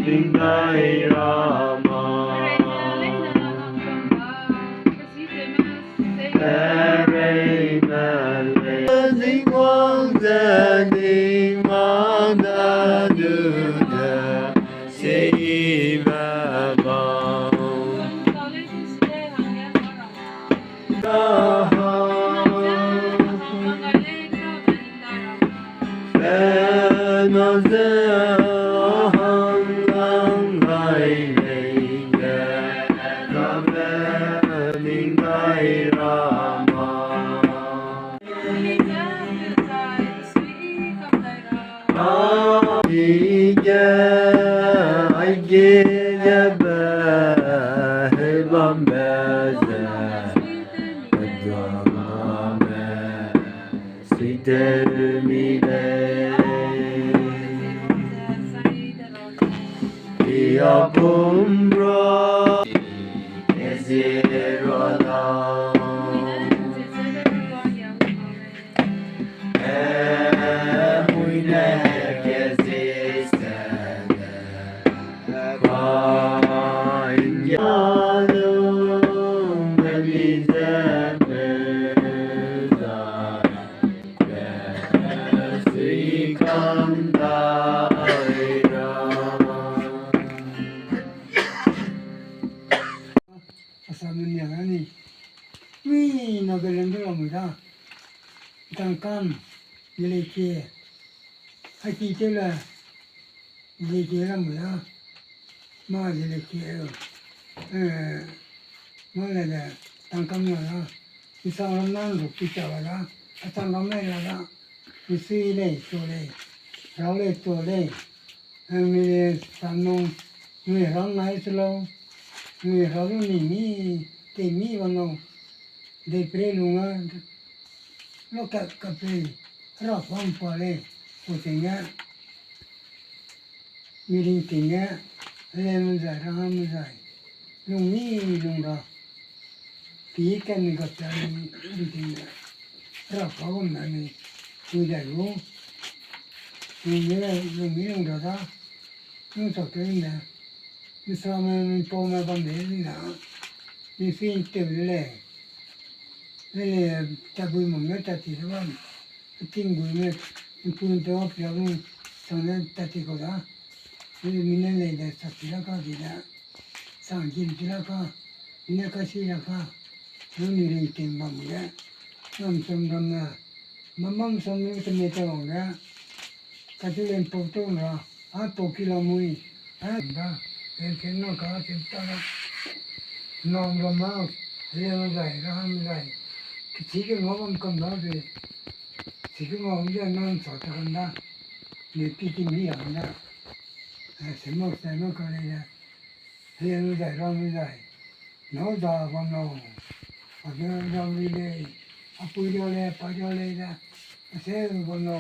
Lingay Rama Tere Male Di Quang Di Mana Duda Siva Bang Pumbro Ezirona Muine Kesistene Vainyanum Velizemeza Vesikandayra Asamunyagani, mi nagalendramura, tangkam, yeleke, hakitela, yeleke ramura, ma yeleke, malala, tangkam la, isawanan rupitawala, atangamela, isile tole, rale tole, mi sanong, mi rangai selo. Người họ luôn mi tìm mi vào nó để pre luôn á nó cà cà phê rất phong phú đấy của tiếng á mi đi tiếng á lên giải ra ham giải luôn mi luôn đó tí cái này gặp lại đi tiếng á rất phong phú này người giải luôn người nhớ luôn mi luôn đó nó thật cái này mi sao mà po mà bằng đấy nào mi phim từ lệ lệ ta bùi một mét ta chỉ là kinh bùi mét mi phun đó phải không xong rồi ta chỉ có đó mi nên lấy để sắp xí là có gì đó sang chín xí là có nên có xí là có nó mi lấy tiền bằng đấy năm xong năm là mắm xong mi cái này tao ra cái thứ lên phố tôi rồi phố kilo mui đó cái nó có chuyện ta non rồi mà lên dài ra ham dài chỉ cái ngón cầm đó thì chỉ cái ngón giờ nó sợ ta còn đó để cái mi ăn đó sẽ mất cái này là lên dài ra ham dài nó già con nó ở đây ra đi đây à bùi ra đây pa ra đây ra sẽ con nó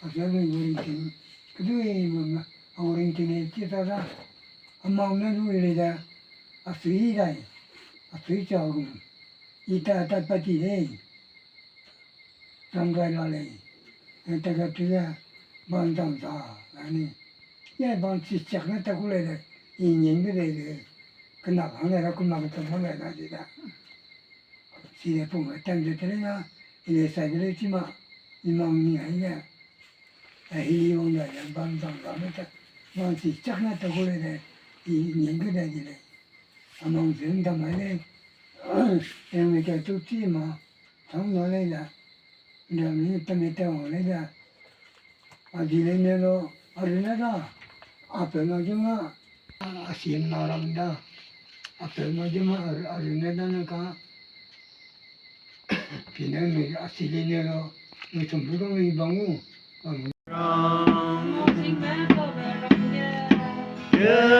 ở đây người tin cái đuôi mà người tin chỉ ta ra mong nó nuôi lên ra à suy đây à suy cho cũng ita ta bắt đi đây trong cái lo này người ta cái thứ là ban tâm ta anh ấy ban chỉ chắc nó ta cũng lấy được nhìn cái này cái nào hàng này nó cũng làm cái món này là gì đó chỉ để phụ người tăng cho thế đó để xài cái đấy chứ mà mong như vậy nha hy vọng là ban tâm ta mới ta ban chỉ chắc nó ta cũng lấy được nhìn cái này gì này mong dưỡng tâm ấy đây em người ta tu chi mà sống nói đây là giờ mình tâm người ta hỏi đây là gì đây nữa đó ở đây đó ở bên ngoài chứ mà xin nào làm đó ở bên ngoài chứ mà ở đây đó nó có thì nên người xin đây nữa đó người chồng cũng có người bằng ngu Yeah.